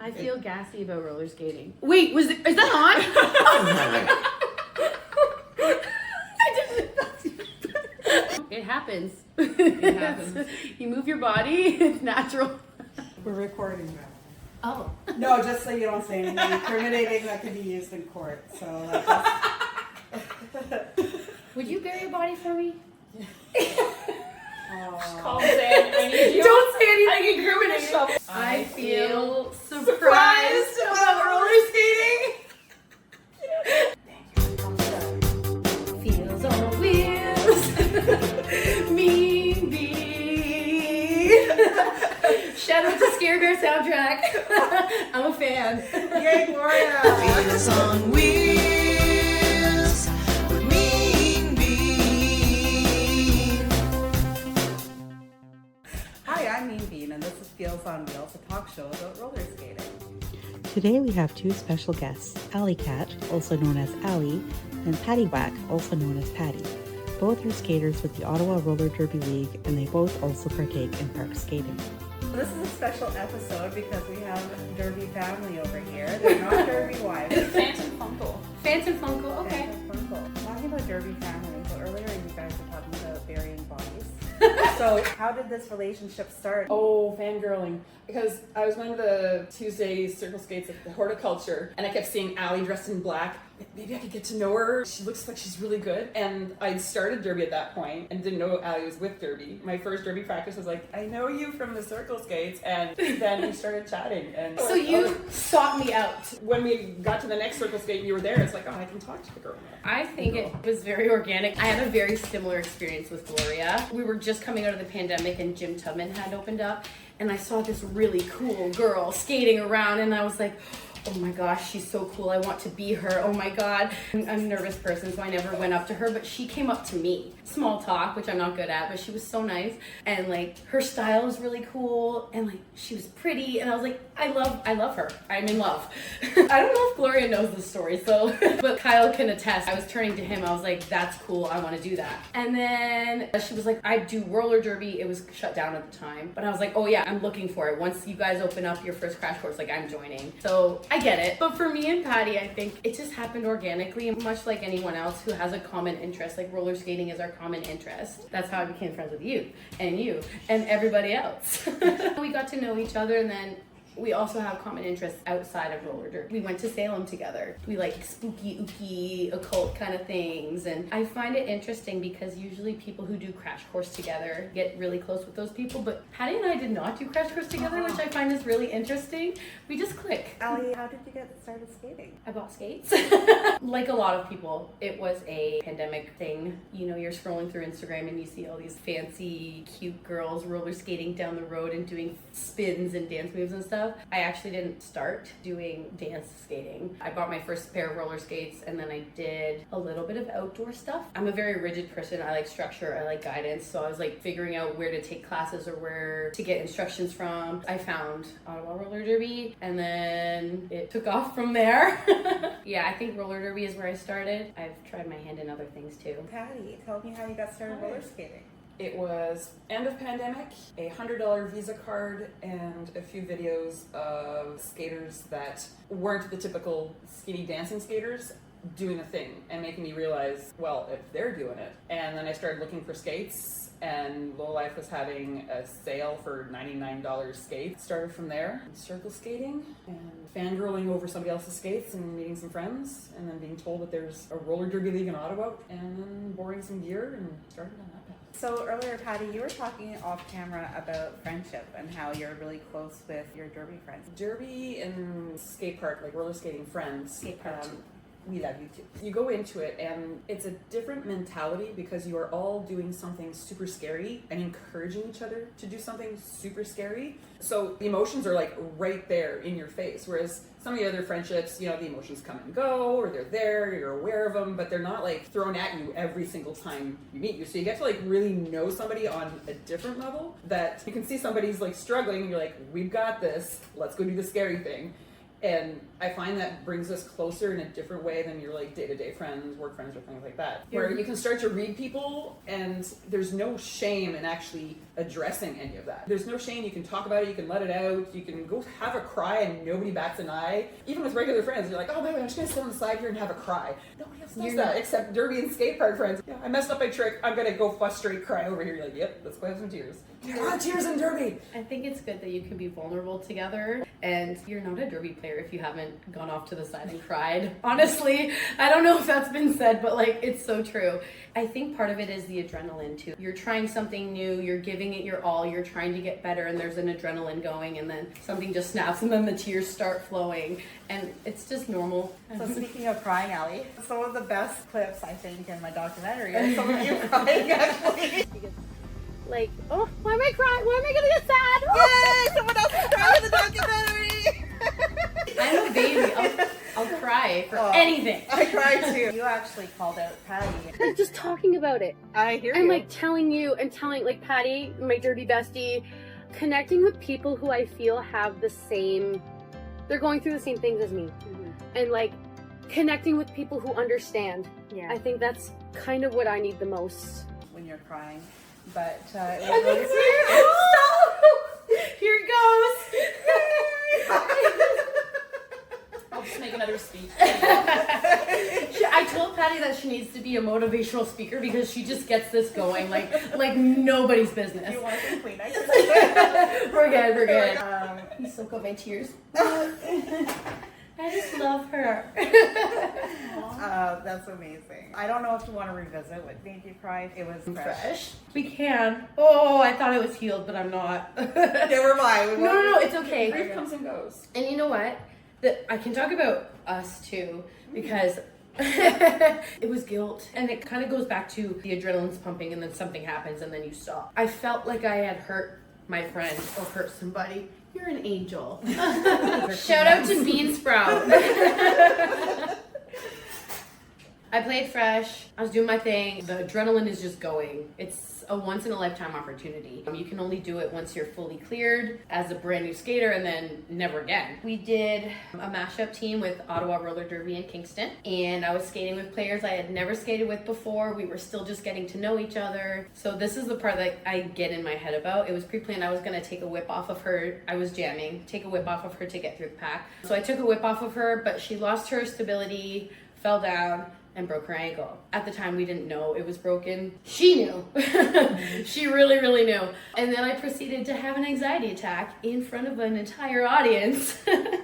I feel gassy about roller skating. Wait, is that on? It happens. It happens. You move your body, it's natural. We're recording now. Oh. No, just so you don't say anything incriminating that could be used in court. So Would you bare your body for me? Call Sam. I need you. Don't say anything I need you in a shovel. I feel surprised about roller skating. Feels on wheels. Mean Bean. Shout out to Scare Bear soundtrack. I'm a fan. yay, Gloria! Wheels on wheels with Mean Bean. Hi, I'm Mean Bean, and this is Feels on Wheels, a talk show about roller skating. Today we have two special guests, Alley Cat, also known as Allie, and Patiwhack, also known as Patty. Both are skaters with the Ottawa Roller Derby League, and they both also partake in park skating. This is a special episode because we have a Derby family over here. They're not Derby wives. Phantom Funkle. Phantom Funkle, okay. Talking about Derby families, so earlier you guys were talking about burying bodies. So how did this relationship start? Oh, fangirling. Because I was going to the Tuesday circle skates at the horticulture, and I kept seeing Allie dressed in black. Maybe I could get to know her. She looks like she's really good. And I'd started Derby at that point and didn't know Allie was with Derby. My first Derby practice was like, I know you from the circle skates. And then we started chatting. And So you sought me out. when we got to the next circle skate and you were there, it's like, oh, I can talk to the girl now. I think it was very organic. I had a very similar experience with Gloria. We were just coming out of the pandemic and Jim Tubman had opened up, and I saw this really cool girl skating around, and I was like, oh my gosh, she's so cool. I want to be her. Oh my God. I'm a nervous person, so I never went up to her, but she came up to me. Small talk, which I'm not good at, but she was so nice. And like her style was really cool, and like she was pretty, and I was like, I love her. I'm in love. I don't know if Gloria knows this story, so but Kyle can attest. I was turning to him, I was like, that's cool, I want to do that. And then she was like, I do roller derby. It was shut down at the time, but I was like, oh yeah, I'm looking for it. Once you guys open up your first crash course, like I'm joining. So I get it. But for me and Patty, I think it just happened organically, much like anyone else who has a common interest. Like roller skating is our common interest. That's how I became friends with you and everybody else. We got to know each other, and then we also have common interests outside of roller derby. We went to Salem together. We like spooky, ooky, occult kind of things. And I find it interesting because usually people who do crash course together get really close with those people. But Patty and I did not do crash course together, which I find is really interesting. We just click. Allie, how did you get started skating? I bought skates. Like a lot of people, it was a pandemic thing. You know, you're scrolling through Instagram and you see all these fancy, cute girls roller skating down the road and doing spins and dance moves and stuff. I actually didn't start doing dance skating. I bought my first pair of roller skates, and then I did a little bit of outdoor stuff. I'm a very rigid person. I like structure, I like guidance, so I was like figuring out where to take classes or where to get instructions from. I found Ottawa Roller Derby, and then it took off from there. Yeah, I think roller derby is where I started. I've tried my hand in other things too. Patty, tell me how you got started roller skating. It was end of pandemic, a $100 Visa card, and a few videos of skaters that weren't the typical skinny dancing skaters doing a thing and making me realize, well, if they're doing it. And then I started looking for skates, and Low Life was having a sale for $99 skates. Started from there, circle skating and fangirling over somebody else's skates and meeting some friends, and then being told that there's a roller derby league in Ottawa, and then borrowing some gear and started on that path. So earlier, Patty, you were talking off camera about friendship and how you're really close with your derby friends. Derby and skate park, like roller skating friends. Skate park. We love you too. You go into it and it's a different mentality because you are all doing something super scary and encouraging each other to do something super scary. So the emotions are like right there in your face. Whereas some of the other friendships, you know, the emotions come and go, or they're there, you're aware of them, but they're not like thrown at you every single time you meet you. So you get to like really know somebody on a different level, that you can see somebody's like struggling and you're like, we've got this, let's go do the scary thing. And I find that brings us closer in a different way than your like day-to-day friends, work friends, or things like that. Where you can start to read people and there's no shame in actually addressing any of that. There's no shame. You can talk about it, you can let it out, you can go have a cry and nobody bats an eye. Even with regular friends, you're like, oh man, I'm just gonna sit on the side here and have a cry. Nobody else does that except derby and skate park friends. Yeah, I messed up my trick, I'm gonna go frustrate cry over here. You're like, yep, let's go have some tears. Tears in derby! I think it's good that you can be vulnerable together, and you're not a derby player if you haven't gone off to the side and cried. Honestly, I don't know if that's been said, but like, it's so true. I think part of it is the adrenaline too. You're trying something new, you're giving it your all, you're trying to get better, and there's an adrenaline going, and then something just snaps, and then the tears start flowing, and it's just normal. So speaking of crying, Allie, some of the best clips I think in my documentary are some of you crying actually. Like, oh, why am I crying? Why am I gonna get sad? Yay! Someone else is crying in the documentary! I'm a baby. I'll cry for anything. I cry too. You actually called out Patty. Like just talking about it. I hear And you. like telling you and telling like Patty, my derby bestie, connecting with people who I feel have the same, they're going through the same things as me. And like connecting with people who understand. Yeah. I think that's kind of what I need the most. When you're crying. But Here it goes. I'll just make another speech. I told Patty that she needs to be a motivational speaker because she just gets this going like nobody's business. you want some Kleenex? We're good. You soak up my tears. I just love her. That's amazing. I don't know if you want to revisit what made you cry. It was fresh. We can. Oh, I thought it was healed, but I'm not. Never mind. No, it's okay. Grief comes and goes. And you know what? I can talk about us too, because it was guilt. And it kind of goes back to the adrenaline's pumping and then something happens and then you stop. I felt like I had hurt my friend or hurt somebody. You're an angel. Shout out to Bean Sprout. I played fresh. I was doing my thing. The adrenaline is just going. It's a once in a lifetime opportunity. You can only do it once you're fully cleared as a brand new skater and then never again. We did a mashup team with Ottawa Roller Derby in Kingston, and I was skating with players I had never skated with before. We were still just getting to know each other. So this is the part that I get in my head about. It was pre-planned. I was gonna take a whip off of her. I was jamming, take a whip off of her to get through the pack. So I took a whip off of her, but she lost her stability, fell down, and broke her ankle. At the time, we didn't know it was broken. She knew. She really, really knew. And then I proceeded to have an anxiety attack in front of an entire audience,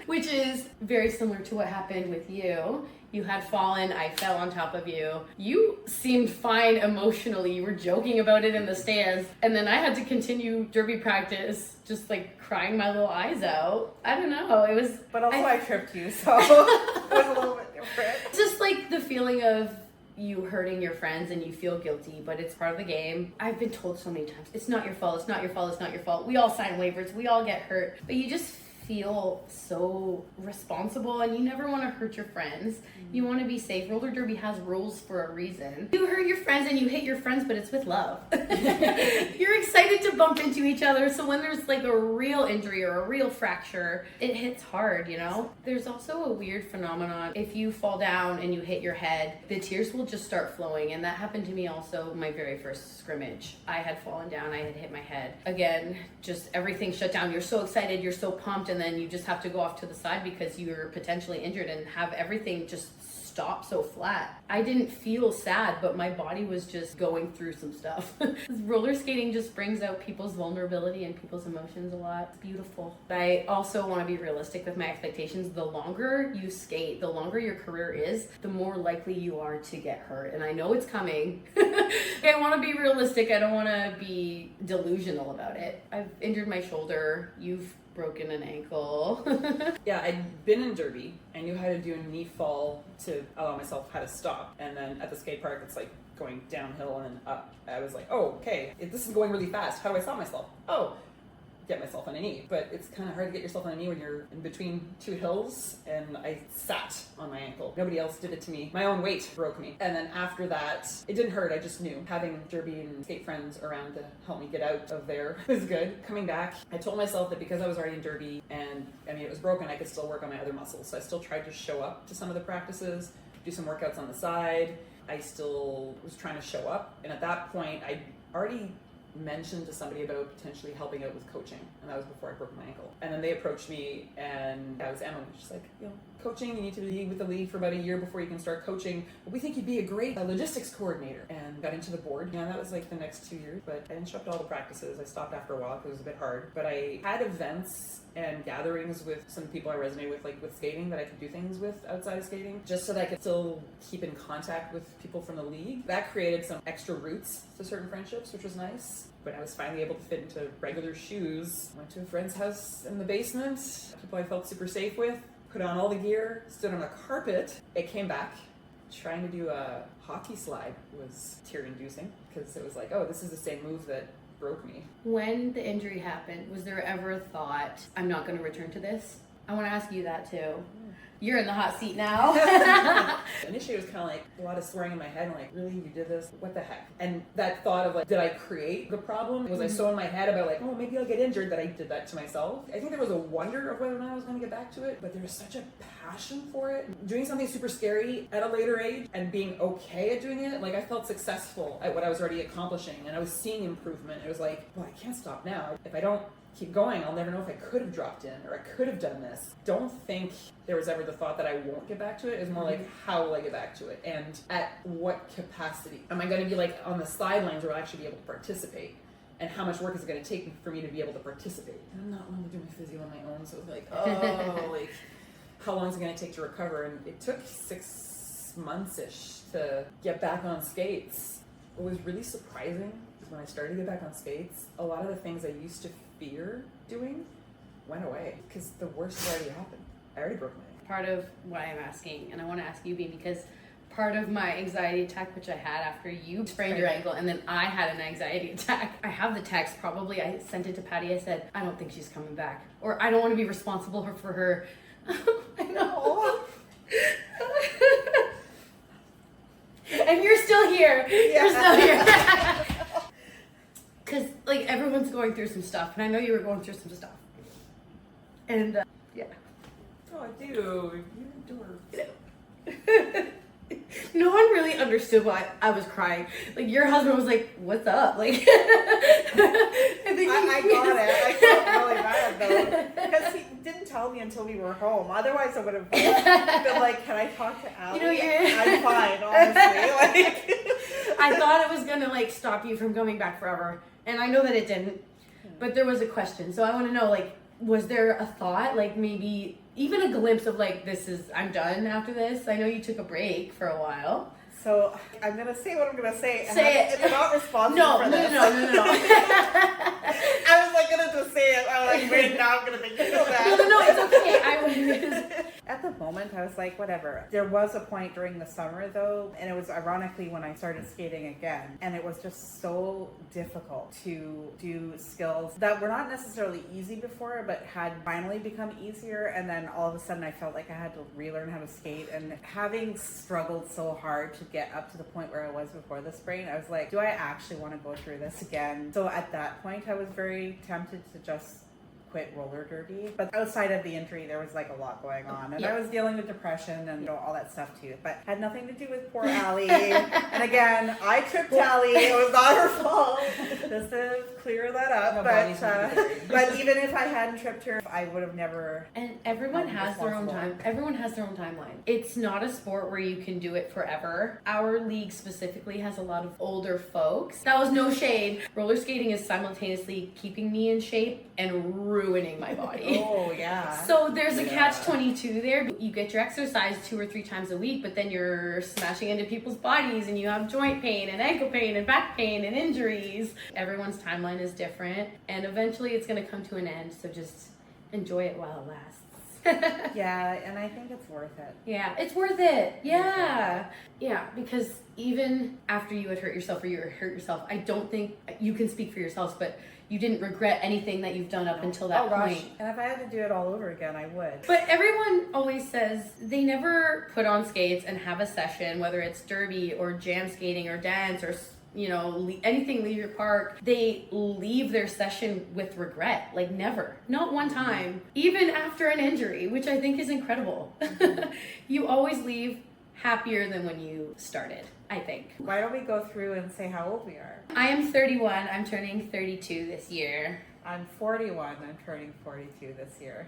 which is very similar to what happened with you. You had fallen, I fell on top of you. You seemed fine emotionally. You were joking about it in the stands. And then I had to continue derby practice, just like crying my little eyes out. I don't know, it was... But also I tripped you, so it was a little bit different. Just like the feeling of you hurting your friends and you feel guilty, but it's part of the game. I've been told so many times, it's not your fault, it's not your fault, it's not your fault. We all sign waivers, we all get hurt, but you just feel so responsible and you never want to hurt your friends. You want to be safe. Roller derby has rules for a reason. You hurt your friends and you hit your friends, but it's with love. You're excited to bump into each other, so when there's like a real injury or a real fracture, it hits hard, you know? There's also a weird phenomenon. If you fall down and you hit your head, the tears will just start flowing, and that happened to me also my very first scrimmage. I had fallen down, I had hit my head. Again, just everything shut down. You're so excited, you're so pumped, and then you just have to go off to the side because you're potentially injured and have everything just stop so flat. I didn't feel sad, but my body was just going through some stuff. Roller skating just brings out people's vulnerability and people's emotions a lot. It's beautiful. I also want to be realistic with my expectations. The longer you skate, the longer your career is, the more likely you are to get hurt. And I know it's coming. I want to be realistic. I don't want to be delusional about it. I've injured my shoulder. You've broken an ankle. Yeah, I'd been in derby. I knew how to do a knee fall to allow myself how to stop. And then at the skate park, it's like going downhill and then up. I was like, oh, okay, this is going really fast. How do I stop myself? Oh, get myself on a knee. But it's kind of hard to get yourself on a knee when you're in between two hills, and I sat on my ankle. Nobody else did it to me. My own weight broke me. And then after that, it didn't hurt. I just knew having derby and skate friends around to help me get out of there was good. Coming back, I told myself that because I was already in derby and I mean it was broken, I could still work on my other muscles. So I still tried to show up to some of the practices, do some workouts on the side. I still was trying to show up. And at that point, I already mentioned to somebody about potentially helping out with coaching, and that was before I broke my ankle. And then they approached me, and that was Emma. She's like, you know, coaching, you need to be with the league for about a year before you can start coaching. But we think you'd be a great logistics coordinator. And got into the board. Yeah, that was like the next 2 years. But I didn't show up to all the practices. I stopped after a while because it was a bit hard. But I had events and gatherings with some people I resonate with, like with skating, that I could do things with outside of skating, just so that I could still keep in contact with people from the league. That created some extra roots to certain friendships, which was nice. But I was finally able to fit into regular shoes. Went to a friend's house in the basement, people I felt super safe with, put on all the gear, stood on a carpet. It came back. Trying to do a hockey slide was tear-inducing, because it was like, oh, this is the same move that broke me. When the injury happened, was there ever a thought, I'm not going to return to this? I want to ask you that too. You're in the hot seat now. Initially, it was kind of like a lot of swearing in my head, and like, really, you did this? What the heck? And that thought of like, did I create the problem? Was I so in my head about like, oh, maybe I'll get injured, that I did that to myself? I think there was a wonder of whether or not I was going to get back to it, but there was such a passion for it. Doing something super scary at a later age and being okay at doing it, like I felt successful at what I was already accomplishing, and I was seeing improvement. It was like, well, I can't stop now. If I don't keep going, I'll never know if I could have dropped in or I could have done this. Don't think there was ever the thought that I won't get back to it. It was more like, how will I get back to it? And at what capacity? Am I going to be like on the sidelines, or will I actually be able to participate? And how much work is it going to take for me to be able to participate? And I'm not one to do my physio on my own, so it was like, oh, like, how long is it going to take to recover? And it took 6 months-ish to get back on skates. What was really surprising is when I started to get back on skates, a lot of the things I used to fear doing went away, because the worst had already happened. I already broke my ankle. Part of why I'm asking, and I want to ask you, Bean, because part of my anxiety attack, which I had after you sprained your ankle, and then I had an anxiety attack. I have the text, probably. I sent it to Patty. I said, I don't think she's coming back, or I don't want to be responsible for her. I know. And you're still here. Yeah. You're still here. Because, like, everyone's going through some stuff, and I know you were going through some stuff. And, yeah. Oh, I do. You're adorable. No one really understood why I was crying. Like, your husband was like, what's up? Like, I got it. I felt really bad, though. Because he didn't tell me until we were home. Otherwise, I would have been like, can I talk to Allie? You know, I'm fine, honestly. Like, I thought it was going to, like, stop you from coming back forever. And I know that it didn't. But there was a question. So I want to know, like, was there a thought, like, maybe even a glimpse of like, I'm done after this? I know you took a break for a while. So I'm gonna say what I'm gonna say. Say it. It's not responsible for this. No. I was like gonna just say it. I was like, wait, now I'm gonna make you feel bad. No, it's okay. At the moment, I was like, whatever. There was a point during the summer though, and it was ironically when I started skating again, and it was just so difficult to do skills that were not necessarily easy before, but had finally become easier. And then all of a sudden, I felt like I had to relearn how to skate, and having struggled so hard to get up to the point where I was before the sprain, I was like, do I actually want to go through this again? So at that point, I was very tempted to just quit roller derby. But outside of the injury, there was like a lot going on. And I was dealing with depression and all that stuff too. But had nothing to do with poor Allie. And again, I tripped Allie. It was not her fault. Just to clear that up. But even if I hadn't tripped her, I would have never. And everyone has their own time. Everyone has their own timeline. It's not a sport where you can do it forever. Our league specifically has a lot of older folks. That was no shade. Roller skating is simultaneously keeping me in shape and ruining my body. Oh, yeah. So there's a catch-22 there. You get your exercise 2 or 3 times a week, but then you're smashing into people's bodies and you have joint pain and ankle pain and back pain and injuries. Everyone's timeline is different, and eventually it's going to come to an end, so just enjoy it while it lasts. Yeah, and I think it's worth it. Yeah, it's worth it. Yeah. Yeah, because even after you had hurt yourself or you hurt yourself, I don't think, you can speak for yourselves, but you didn't regret anything that you've done up until that point. And if I had to do it all over again, I would. But everyone always says they never put on skates and have a session, whether it's derby or jam skating or dance or, you know, anything leisure park. They leave their session with regret. Like never. Not one time. Even after an injury, which I think is incredible. You always leave happier than when you started, I think. Why don't we go through and say how old we are? I am 31. I'm turning 32 this year. I'm 41. I'm turning 42 this year.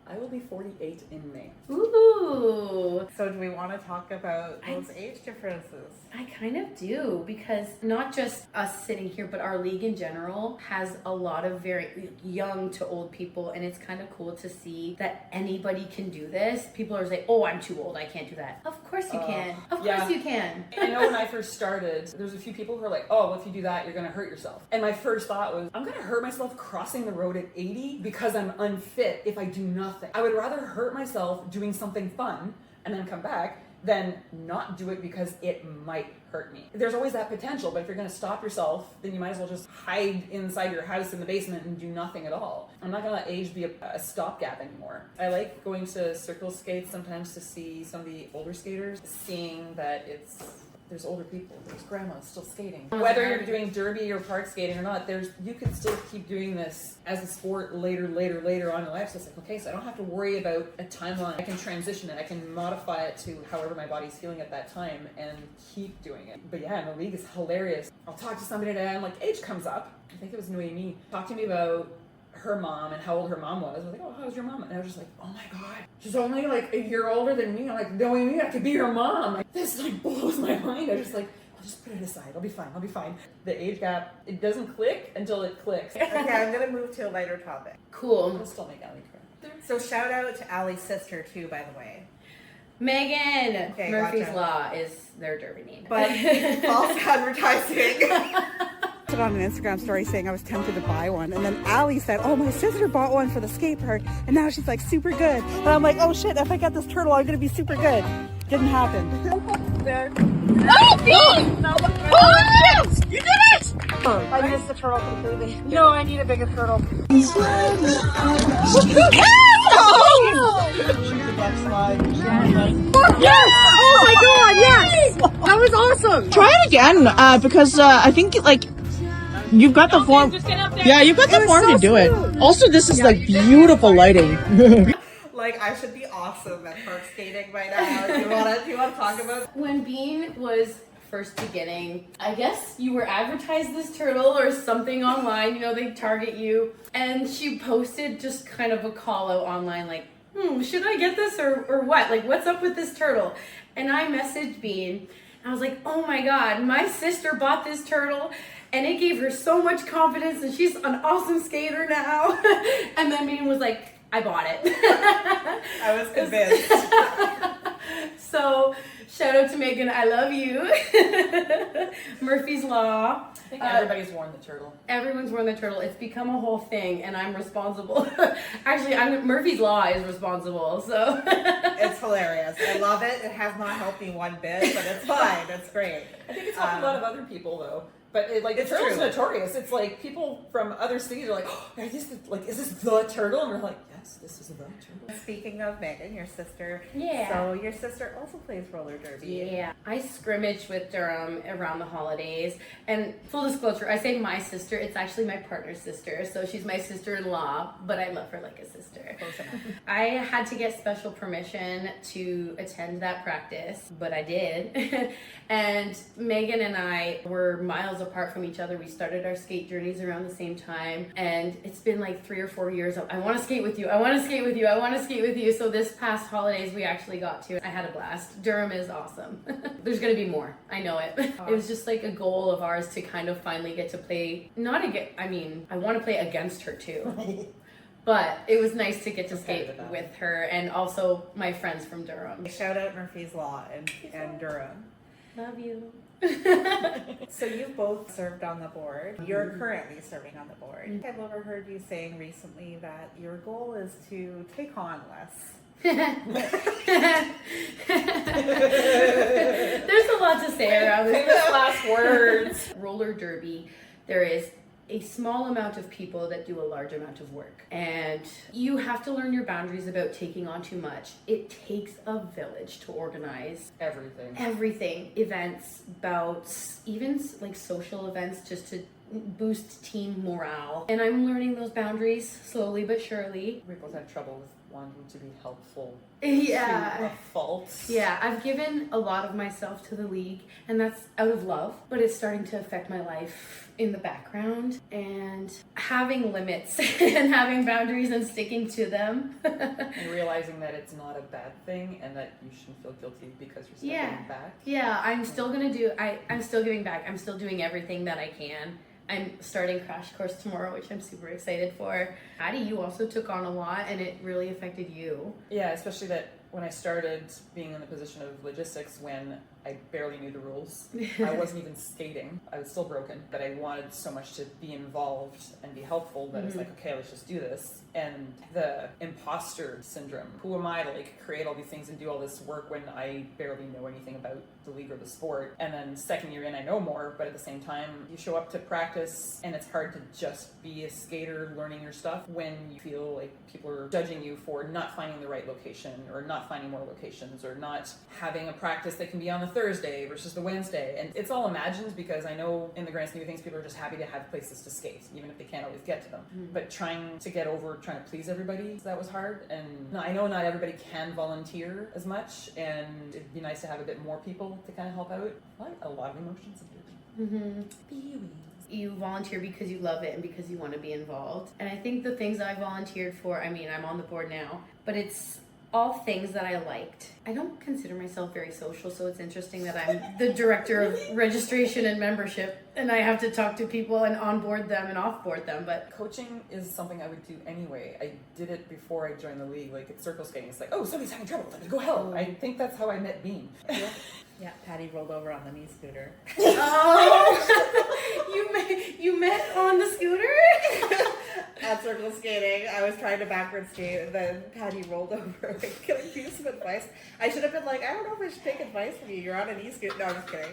I will be 48 in May. Ooh. So do we want to talk about those age differences? I kind of do, because not just us sitting here, but our league in general has a lot of very young to old people, and it's kind of cool to see that anybody can do this. People are like, oh, I'm too old, I can't do that. Of course you can. Of course you can. I know when I first started, there's a few people who are like, oh, well, if you do that, you're going to hurt yourself. And my first thought was, I'm going to hurt myself crossing the road at 80 because I'm unfit if I do nothing. I would rather hurt myself doing something fun and then come back than not do it because it might hurt me. There's always that potential, but if you're going to stop yourself, then you might as well just hide inside your house in the basement and do nothing at all. I'm not going to let age be a stopgap anymore. I like going to circle skates sometimes to see some of the older skaters, seeing that there's older people, there's grandmas still skating. Whether you're doing derby or park skating or not, you can still keep doing this as a sport later on in life. So it's like, okay, so I don't have to worry about a timeline. I can transition it. I can modify it to however my body's feeling at that time and keep doing it. But yeah, the league is hilarious. I'll talk to somebody today and like age comes up. I think it was Noemi. Talk to me about her mom and how old her mom was. I was like, oh, how's your mom? And I was just like, oh my God, she's only like a year older than me. I'm like, Noemi, I could be your mom. Like, this like blows my mind. I was just like, I'll just put it aside. I'll be fine. The age gap, it doesn't click until it clicks. Okay, I'm going to move to a lighter topic. Cool. We'll still make Allie cry. So shout out to Allie's sister too, by the way. Megan. Okay, Murphy's gotcha. Law is their derby name. But false advertising. Put on an Instagram story saying I was tempted to buy one, and then Allie said, oh, my sister bought one for the skate park and now she's like super good, and I'm like, oh shit, if I get this turtle I'm gonna be super good. Didn't happen. You did it! I missed the turtle completely. No, I need a bigger turtle. Yes! Oh my god, yes! That was awesome! Try it again, because I think like you've got the form. Yeah, you've got the form to do it. Also, this is like beautiful lighting. Like I should be awesome at park skating by now. Do you want to talk about? When Bean was first beginning, I guess you were advertised this turtle or something online, you know, they target you, and she posted just kind of a call out online like, should I get this or what? Like, what's up with this turtle? And I messaged Bean, and I was like, oh my God, my sister bought this turtle, and it gave her so much confidence, and she's an awesome skater now. And then Bean was like, I bought it. I was convinced. So, shout out to Megan, I love you. Murphy's Law. I think everybody's worn the turtle. Everyone's worn the turtle. It's become a whole thing, and I'm responsible. Actually, Murphy's Law is responsible, so. It's hilarious. I love it. It has not helped me one bit, but it's fine. It's great. I think it's helped a lot of other people though. But the turtle's notorious. It's like people from other cities are like, oh, is this the turtle? And we're like, yes, this is the turtle. Speaking of Megan, your sister. Yeah. So your sister also plays roller derby. Yeah. I scrimmage with Durham around the holidays. And full disclosure, I say my sister, it's actually my partner's sister. So she's my sister-in-law, but I love her like a sister. Close enough. I had to get special permission to attend that practice, but I did. And Megan and I were miles apart from each other. We started our skate journeys around the same time, and it's been like 3 or 4 years of, I want to skate with you, I want to skate with you, I want to skate with you. So this past holidays we actually got to. I had a blast. Durham is awesome. There's gonna be more, I know it. It was just like a goal of ours to kind of finally get to play, not against, I mean, I want to play against her too. But it was nice to get to skate with her, and also my friends from Durham. Shout out Murphy's Law and Durham. Love you. So you've both served on the board. You're currently serving on the board. I've overheard you saying recently that your goal is to take on less. There's a lot to say around this. Famous last words. Roller derby, there is a small amount of people that do a large amount of work. And you have to learn your boundaries about taking on too much. It takes a village to organize everything. Events, bouts, even like social events, just to boost team morale. And I'm learning those boundaries slowly but surely. We both have trouble with wanting to be helpful Yeah. to a fault. Yeah, I've given a lot of myself to the league, and that's out of love, but it's starting to affect my life in the background. And having limits and having boundaries and sticking to them. And realizing that it's not a bad thing and that you shouldn't feel guilty because you're stepping back. Yeah, I'm still I'm still giving back. I'm still doing everything that I can. I'm starting Crash Course tomorrow, which I'm super excited for. Patty, you also took on a lot, and it really affected you. Yeah, especially that when I started being in the position of logistics, when I barely knew the rules, I wasn't even skating. I was still broken, but I wanted so much to be involved and be helpful that it's like, okay, let's just do this. And the imposter syndrome. Who am I to like create all these things and do all this work when I barely know anything about the league or the sport? And then second year in, I know more, but at the same time, you show up to practice and it's hard to just be a skater learning your stuff when you feel like people are judging you for not finding the right location or not finding more locations or not having a practice that can be on the Thursday versus the Wednesday. And it's all imagined because I know in the grand scheme of things, people are just happy to have places to skate, even if they can't always get to them. But trying to get over trying to please everybody, that was hard. And I know not everybody can volunteer as much, and it'd be nice to have a bit more people to kind of help out. A lot of emotions in here. You volunteer because you love it and because you want to be involved. And I think the things I volunteered for, I mean, I'm on the board now, but it's all things that I liked. I don't consider myself very social, so it's interesting that I'm the director of registration and membership, and I have to talk to people and onboard them and offboard them. But coaching is something I would do anyway. I did it before I joined the league. Like at circle skating, it's like, oh, somebody's having trouble, let me go help. I think that's how I met Bean. Yeah, Patty rolled over on the knee scooter. Oh, you met on the scooter? At circle skating, I was trying to backward skate, and then Patty rolled over. Like, can I give you some advice? I should have been like, I don't know if I should take advice from you. You're on an e-scooter. No, I'm just kidding.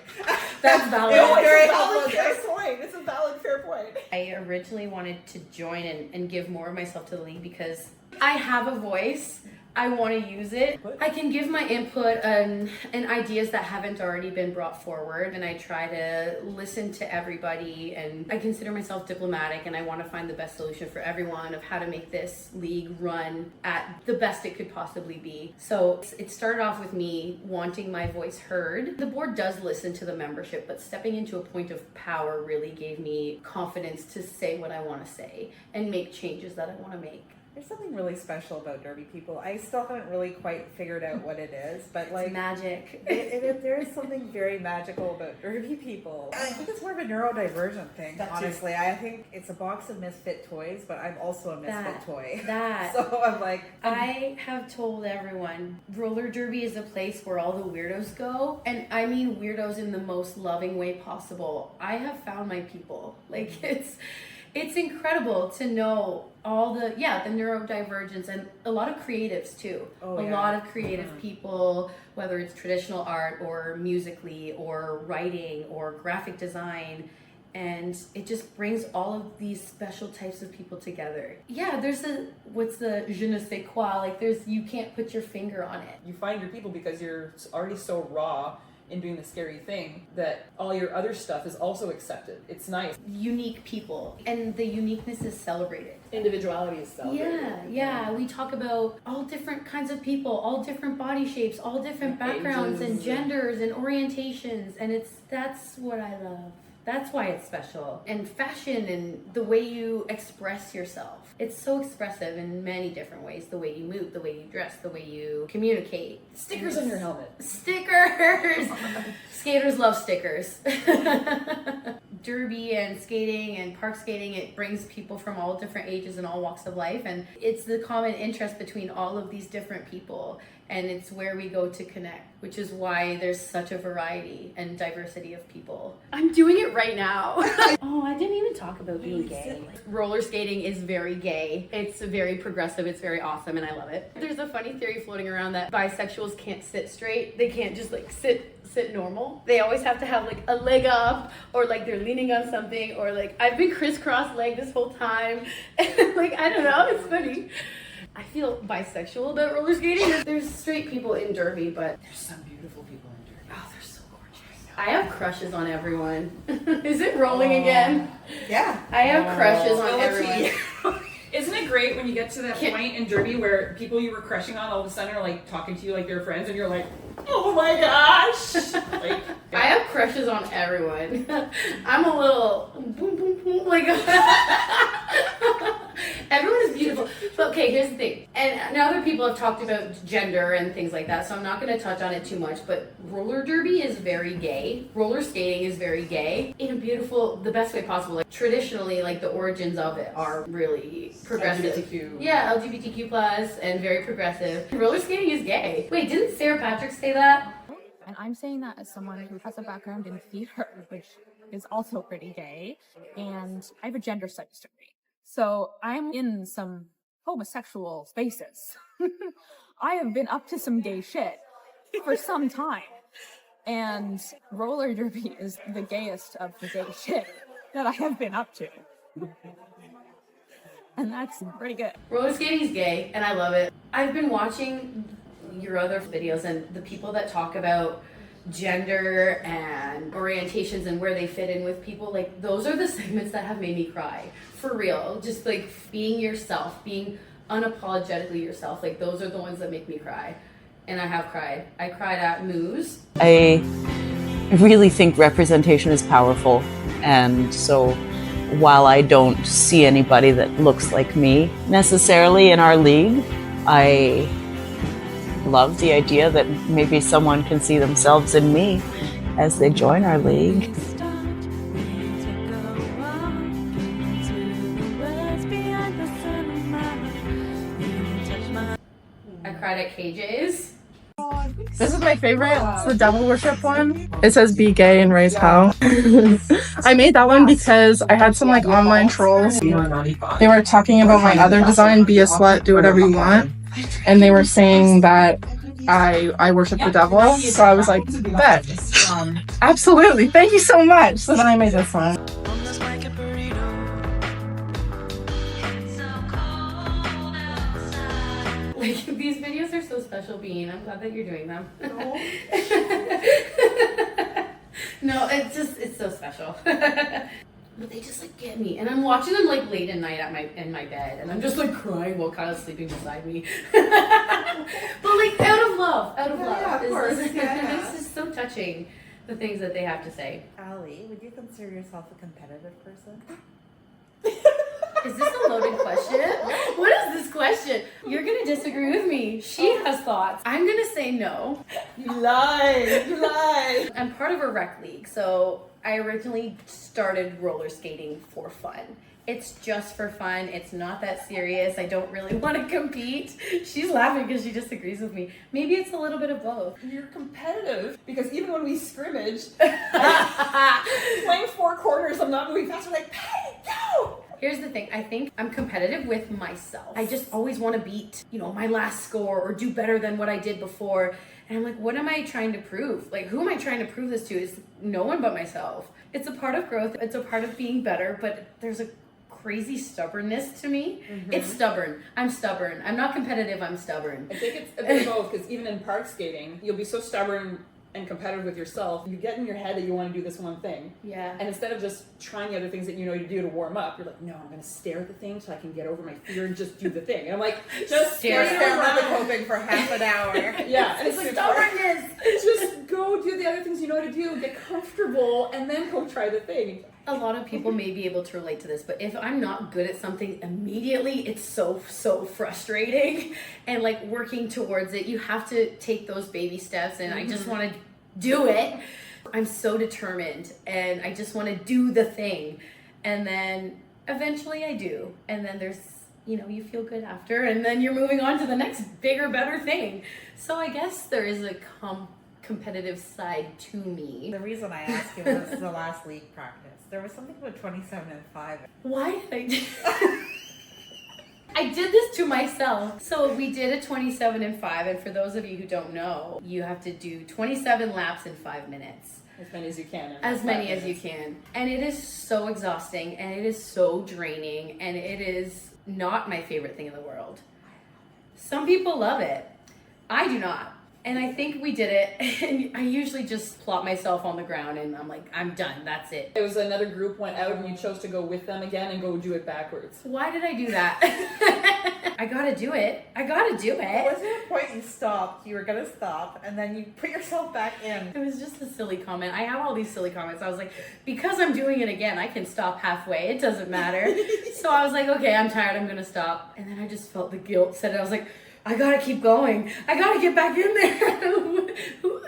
That's valid. It was very valid, helpful. fair point. It's a valid, fair point. I originally wanted to join and give more of myself to the league because I have a voice. I want to use it. I can give my input and ideas that haven't already been brought forward, and I try to listen to everybody, and I consider myself diplomatic, and I want to find the best solution for everyone of how to make this league run at the best it could possibly be. So it started off with me wanting my voice heard. The board does listen to the membership, but stepping into a point of power really gave me confidence to say what I want to say and make changes that I want to make. There's something really special about Derby people. I still haven't really quite figured out what it is, but like It's magic. there is something very magical about Derby people. I think it's more of a neurodivergent thing, honestly. I think it's a box of misfit toys, but I'm also a misfit toy. So I'm like... I have told everyone, roller derby is a place where all the weirdos go, and I mean weirdos in the most loving way possible. I have found my people. Like, it's incredible to know all the neurodivergence and a lot of creatives too. A lot of creative people, whether it's traditional art or musically or writing or graphic design, and it just brings all of these special types of people together. Yeah, there's what's the je ne sais quoi, like you can't put your finger on it. You find your people because you're already so raw in doing the scary thing that all your other stuff is also accepted. It's nice. Unique people, and the uniqueness is celebrated. Individuality is celebrated. Yeah. We talk about all different kinds of people, all different body shapes, all different backgrounds and genders and orientations, and that's what I love. That's why it's special. And fashion and the way you express yourself. It's so expressive in many different ways. The way you move, the way you dress, the way you communicate. Stickers on your helmet. Stickers! Skaters love stickers. Derby and skating and park skating, it brings people from all different ages and all walks of life. And it's the common interest between all of these different people. and it's where we go to connect, which is why there's such a variety and diversity of people. I'm doing it right now. Oh, I didn't even talk about being gay. Roller skating is very gay. It's very progressive. It's very awesome, and I love it. There's a funny theory floating around that bisexuals can't sit straight. They can't just like sit normal. They always have to have like a leg up, or like they're leaning on something, or like I've been crisscross legged this whole time. Like, I don't know, it's funny. I feel bisexual about roller skating. There's straight people in derby, but There's some beautiful people in derby. oh, they're so gorgeous. I have crushes on everyone. Is it rolling again? Yeah. I have crushes on Well, everyone. Isn't it great when you get to that point in derby where people you were crushing on all of a sudden are like talking to you like they're friends, and you're like, oh my gosh! Like, I have crushes on everyone. I'm a little boom boom boom like everyone is beautiful. But okay, here's the thing. And now other people have talked about gender and things like that, so I'm not gonna touch on it too much, but roller derby is very gay. Roller skating is very gay in a beautiful, the best way possible. Like traditionally, like the origins of it are really progressive. LGBTQ. Yeah, LGBTQ plus and very progressive. Roller skating is gay. Wait, didn't Sarah Patrick say that? And I'm saying that as someone who has a background in theater, which is also pretty gay, and I have a gender studies degree. So I'm in some homosexual spaces. I have been up to some gay shit for some time. And roller derby is the gayest of the gay shit that I have been up to. And that's pretty good. Roller skating is gay, and I love it. I've been watching your other videos, and the people that talk about gender and orientations and where they fit in with people, like those are the segments that have made me cry. For real. Just like being yourself, being unapologetically yourself, like those are the ones that make me cry. And I have cried. I cried at Moose. I really think representation is powerful, and so while I don't see anybody that looks like me necessarily in our league, I love the idea that maybe someone can see themselves in me as they join our league. I cried at KJ's. This is my favorite. It's the devil worship one. It says be gay and raise hell. I made that one because I had some like online trolls. They were talking about my other design, be a slut, do whatever you want. And they were saying that I worship the devil. So I was like, bet. Absolutely. Thank you so much. So then I made this one. Like these videos are so special, Bean. I'm glad that you're doing them. No, it's so special. But they just like get me, and I'm watching them like late at night in my bed, and I'm just like crying while Kyle's sleeping beside me. But like out of love. Yeah, of course. It's just so touching, the things that they have to say. Allie, would you consider yourself a competitive person? Is this a loaded question? What is this question? You're gonna disagree with me. She has thoughts. I'm gonna say no. You lied. I'm part of a rec league, so I originally started roller skating for fun. It's just for fun. It's not that serious. I don't really want to compete. She's laughing because she disagrees with me. Maybe it's a little bit of both. You're competitive because even when we scrimmage, playing four corners, I'm not moving fast. We're like, Patty, go! Here's the thing. I think I'm competitive with myself. I just always want to beat, my last score or do better than what I did before. And I'm like, what am I trying to prove? Like, who am I trying to prove this to? Is no one but myself. It's a part of growth. It's a part of being better, but there's a crazy stubbornness to me. Mm-hmm. It's stubborn. I'm stubborn. I'm not competitive. I'm stubborn. I think it's a bit of both, because even in park skating, you'll be so stubborn and competitive with yourself, you get in your head that you want to do this one thing. Yeah. And instead of just trying the other things that you know you do to warm up, you're like, no, I'm going to stare at the thing so I can get over my fear and just do the thing. And I'm like, just stare at the coping for half an hour. Yeah. And it's like, stubbornness. Just go do the other things you know to do, get comfortable, and then go try the thing. A lot of people may be able to relate to this, but if I'm not good at something immediately, it's so frustrating. And like working towards it, you have to take those baby steps, and I just want to do it. I'm so determined, and I just want to do the thing. And then eventually I do. And then there's you know, you feel good after, and then you're moving on to the next bigger, better thing. So I guess there is a competitive side to me. The reason I asked you was the last league practice. There was something about 27 and 5. Why did I did this to myself. So we did a 27 and 5, and for those of you who don't know, you have to do 27 laps in 5 minutes. As many as you can. As many as you can. And it is so exhausting, and it is so draining, and it is not my favorite thing in the world. Some people love it. I do not. And I think we did it, and I usually just plop myself on the ground and I'm like, I'm done, that's it. It was another group went out and you chose to go with them again and go do it backwards. Why did I do that? I gotta do it. I gotta do it. Was there a point you stopped? You were gonna stop, and then you put yourself back in. It was just a silly comment. I have all these silly comments. I was like, because I'm doing it again, I can stop halfway. It doesn't matter. So I was like, okay, I'm tired. I'm gonna stop. And then I just felt the guilt set it. I was like, I gotta keep going. I gotta get back in there.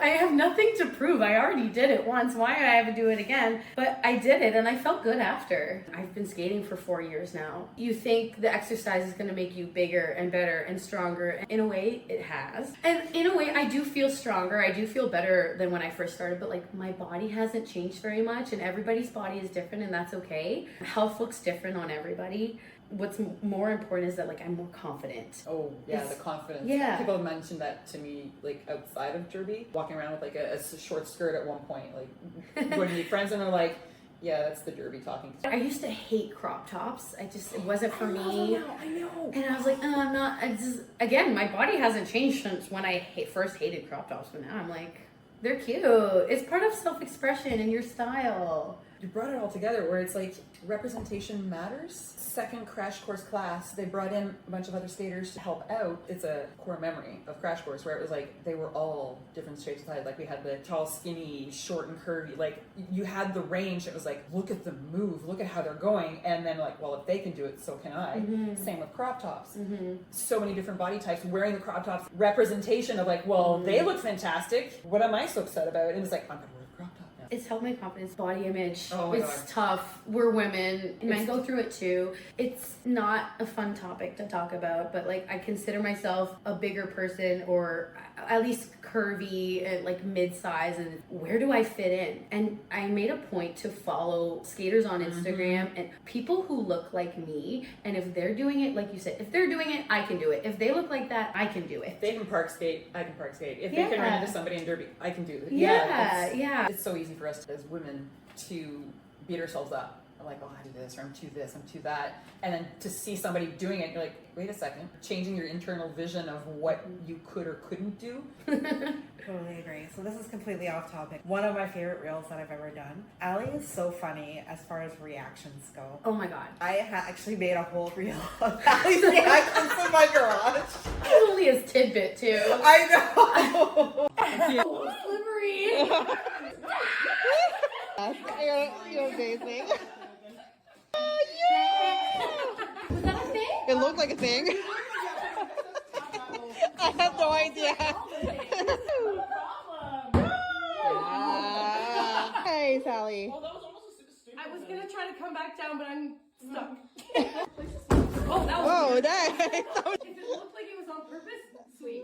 I have nothing to prove. I already did it once. Why do I have to do it again? But I did it and I felt good after. I've been skating for 4 years now. You think the exercise is gonna make you bigger and better and stronger. In a way, it has. And in a way, I do feel stronger. I do feel better than when I first started, but like my body hasn't changed very much, and everybody's body is different, and that's okay. Health looks different on everybody. What's more important is that like I'm more confident. Oh yeah, the confidence. Yeah. People have mentioned that to me, like outside of derby, walking around with like a short skirt at one point, like when you meet friends and they're like, yeah, that's the derby talking. I used to hate crop tops. It wasn't for me. I know. And I was like, I'm not. Again, my body hasn't changed since when I first hated crop tops, but now I'm like, they're cute. It's part of self-expression and your style. You brought it all together where it's like representation matters. Second crash course class, they brought in a bunch of other skaters to help out. It's a core memory of crash course where it was like they were all different shapes of height. Like we had the tall, skinny, short and curvy. Like you had the range. It was like, look at them move, look at how they're going. And then like, well, if they can do it, so can I. Mm-hmm. Same with crop tops. Mm-hmm. So many different body types wearing the crop tops. Representation of like, well, they look fantastic. What am I so upset about? And it's like, I'm gonna wear a crop top. It's helped my confidence, body image. Oh my it's God. tough. We're women. Men go through it too. It's not a fun topic to talk about, but like I consider myself a bigger person, or at least curvy and like mid-size, and where do I fit in? And I made a point to follow skaters on Instagram and people who look like me, and if they're doing it, like you said, if they're doing it, I can do it. If they look like that, I can do it. If they can park skate, I can park skate. If Yeah. they can run into somebody in derby, I can do it. Yeah. It's so easy for us as women to beat ourselves up. I'm like, oh, I do this, or I'm too this, I'm too that. And then to see somebody doing it, you're like, wait a second. Changing your internal vision of what you could or couldn't do. Totally agree. So this is completely off topic. One of my favorite reels that I've ever done. Allie is so funny as far as reactions go. Oh my God. I actually made a whole reel of Allie's reactions in my garage. It's only his tidbit too. I know. Oh, slippery. You're amazing. Was that a thing? It looked like a thing. I have no idea. Hey, Sally. I was gonna try to come back down, but I'm stuck. Oh, that was Whoa, weird. nice. If it looked like it was on purpose, sweet.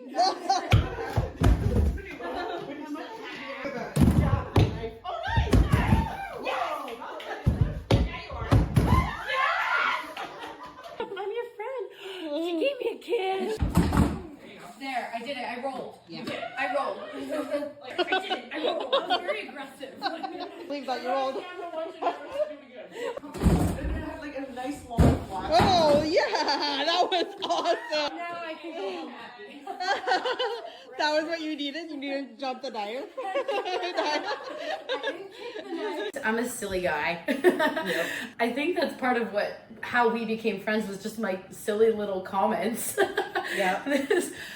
I'm your friend. She gave me a kiss. There, I did it. I rolled. Yeah. You did. I rolled. I did it. I rolled. I was very aggressive. Believe that you rolled. Like a nice long walk. Oh, yeah. That was awesome. Now I can go home happy. That was what you needed? You needed to jump the knife? I'm a silly guy. I think that's part of how we became friends, was just my silly little comments. Yeah.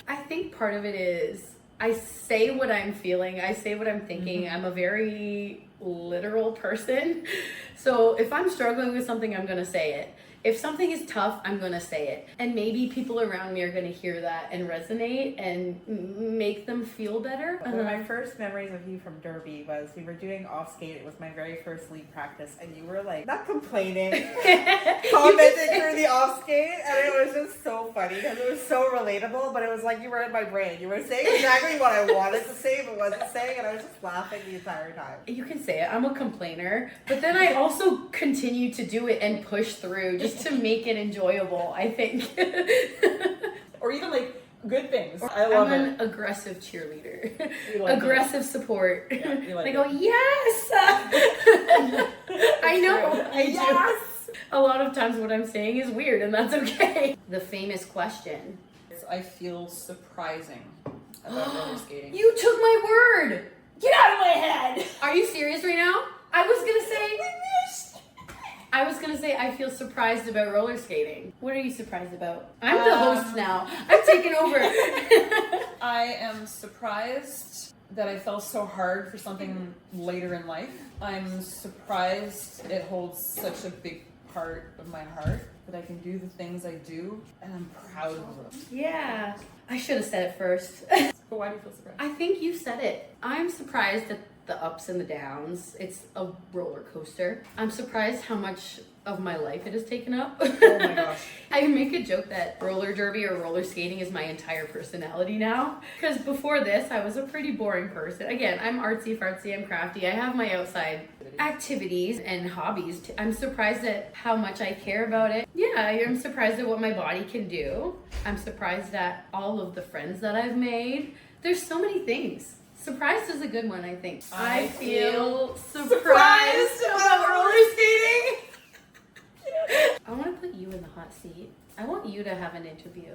I think part of it is I say what I'm feeling. I say what I'm thinking. I'm a very literal person. So if I'm struggling with something, I'm going to say it. If something is tough, I'm gonna say it. And maybe people around me are gonna hear that and resonate and make them feel better. One of my first memories of you from Derby was we were doing off skate. It was my very first league practice, and you were like, not complaining, commenting through the off skate, and it was just so funny because it was so relatable, but it was like you were in my brain. You were saying exactly what I wanted to say but wasn't saying, and I was just laughing the entire time. You can say it. I'm a complainer, but then I also continue to do it and push through just to make it enjoyable, I think. Or even like good things. I love I'm it. an aggressive cheerleader. Like Aggressive support. Yeah, you like I go, yes! I know, I do. A lot of times what I'm saying is weird, and that's okay. The famous question. I feel surprising about roller skating. You took my word! Get out of my head! Are you serious right now? I was gonna say I feel surprised about roller skating. What are you surprised about? I'm the host now. I'm taking over. I am surprised that I fell so hard for something later in life. I'm surprised it holds such a big part of my heart, that I can do the things I do, and I'm proud of them. Yeah. I should have said it first. But why do you feel surprised? I think you said it. I'm surprised at the ups and the downs. It's a roller coaster. I'm surprised how much of my life it has taken up. Oh my gosh. I make a joke that roller derby or roller skating is my entire personality now. Because before this, I was a pretty boring person. Again, I'm artsy fartsy, I'm crafty. I have my outside activities and hobbies. I'm surprised at how much I care about it. Yeah, I'm surprised at what my body can do. I'm surprised at all of the friends that I've made. There's so many things. Surprised is a good one, I think. I feel surprised about roller skating. I want to put you in the hot seat. I want you to have an interview.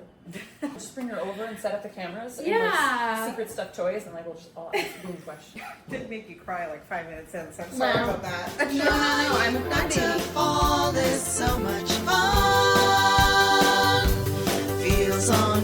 Just bring her over and set up the cameras and Yeah. like secret stuffed toys, and like we'll just all ask you questions. Didn't make you cry like 5 minutes in, so I'm sorry about that. No, I'm a crybaby. Fall is so much fun. Feels on